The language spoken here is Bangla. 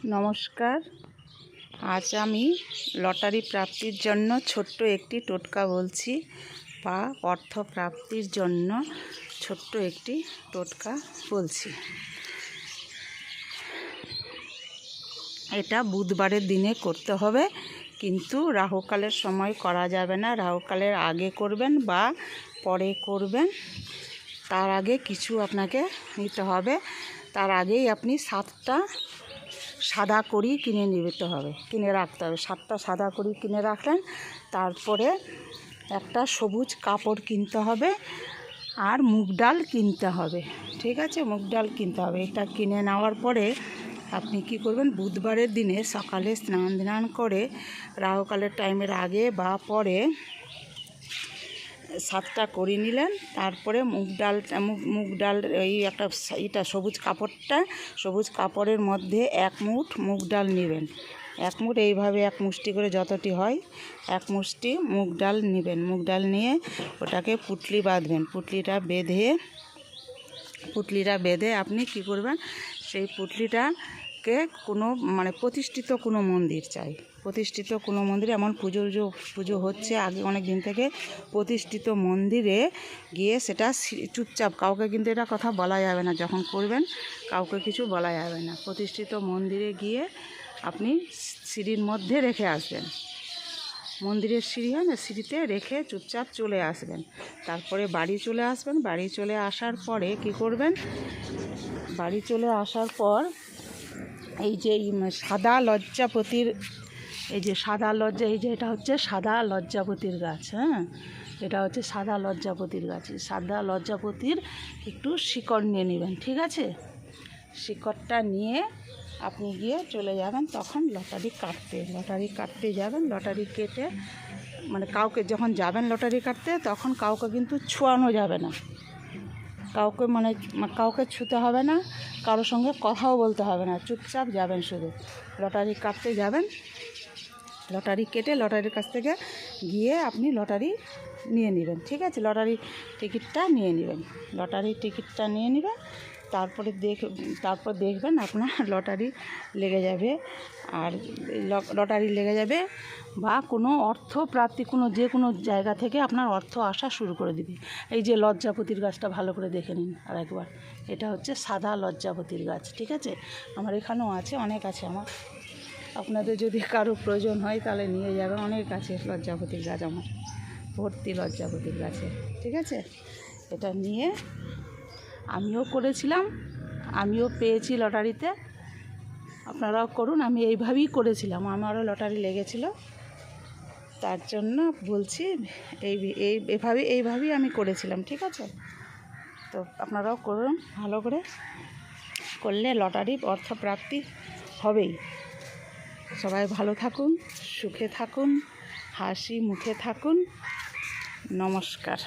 নমস্কার। আজ আমি লটারি প্রাপ্তির জন্য ছোট্ট একটি টোটকা বলছি, বা অর্থ প্রাপ্তির জন্য ছোট্ট একটি টোটকা বলছি। এটা বুধবারের দিনে করতে হবে, কিন্তু রাহুকালের সময় করা যাবে না। রাহুকালের আগে করবেন বা পরে করবেন, তার আগে কিছু আপনাকে নিতে হবে। তার আগেই আপনি 7টা সাদা কড়ি কিনে রাখতে হবে। 7টা সাদা কড়ি কিনে রাখলেন, তারপরে একটা সবুজ কাপড় কিনতে হবে আর মুগ ডাল কিনতে হবে। ঠিক আছে, মুগ ডাল কিনতে হবে। এটা কিনে নেওয়ার পরে আপনি কি করবেন, বুধবারের দিনে সকালে স্নান করে রাহুকালের টাইমের আগে বা পরে 7টা কড়ি নিলেন। তারপরে মুগ ডাল ওই এটা সবুজ কাপড়ের মধ্যে 1 মুঠ মুগ ডাল নেবেন। 1 মুঠ এইভাবে 1 মুষ্টি করে যতটি হয় 1 মুষ্টি মুগ ডাল নেবেন। মুগ ডাল নিয়ে ওটাকে পুটলি বাঁধবেন। পুটলিটা বেঁধে আপনি কি করবেন, সেই পুটলিটাকে প্রতিষ্ঠিত কোনো মন্দির চাই। প্রতিষ্ঠিত কোনো মন্দিরে, এমন পুজো হচ্ছে আগে অনেক দিন থেকে, প্রতিষ্ঠিত মন্দিরে গিয়ে সেটা চুপচাপ, কাউকে কিন্তু এটা কথা বলা যাবে না। যখন করবেন কাউকে কিছু বলা যাবে না। প্রতিষ্ঠিত মন্দিরে গিয়ে আপনি সিঁড়ির মধ্যে রেখে আসবেন। মন্দিরের সিঁড়ি হয় না, সিঁড়িতে রেখে চুপচাপ চলে আসবেন। তারপরে বাড়ি চলে আসবেন। বাড়ি চলে আসার পরে কি করবেন, বাড়ি চলে আসার পর এই যে সাদা লজ্জাপতির, এটা হচ্ছে সাদা লজ্জাপতির গাছ। হ্যাঁ, এটা হচ্ছে সাদা লজ্জাপতির গাছ। সাদা লজ্জাপতির একটু শিকড় নিয়ে নেবেন। ঠিক আছে, শিকড়টা নিয়ে আপনি গিয়ে চলে যাবেন তখন লটারি কাটতে যাবেন। লটারি কেটে কাউকে যখন যাবেন লটারি কাটতে, তখন কাউকে কিন্তু ছোঁয়ানো যাবে না। কাউকে ছুতে হবে না, কারোর সঙ্গে কথাও বলতে হবে না। চুপচাপ যাবেন, শুধু লটারি কাটতে যাবেন। লটারি কেটে লটারির কাছ থেকে গিয়ে আপনি লটারি নিয়ে নেবেন। ঠিক আছে, লটারির টিকিটটা নিয়ে নেবেন। তারপর দেখবেন আপনার লটারি লেগে যাবে। আর লটারি লেগে যাবে বা কোনো অর্থ প্রাপ্তি, যে কোনো জায়গা থেকে আপনার অর্থ আসা শুরু করে দিবে। এই যে লজ্জাপতির গাছটা ভালো করে দেখে নিন আরেকবার। এটা হচ্ছে সাদা লজ্জাপতির গাছ। ঠিক আছে, আমার এখানেও আছে, অনেক আছে আমার। আপনাদের যদি কারো প্রয়োজন হয় তাহলে নিয়ে যাবেন। অনেক আছে লজ্জাপতির গাছ, আমার ভর্তি লজ্জাপতির গাছে। ঠিক আছে, এটা নিয়ে আমিও করেছিলাম, আমিও পেয়েছি লটারিতে। আপনারাও করুন। আমি এইভাবেই করেছিলাম, আমারও লটারি লেগেছিল, তার জন্য বলছি। এইভাবেই আমি করেছিলাম। ঠিক আছে, তো আপনারাও করুন। ভালো করে করলে লটারি অর্থপ্রাপ্তি হবেই। সবাই ভালো থাকুন, সুখে থাকুন, হাসি মুখে থাকুন। নমস্কার।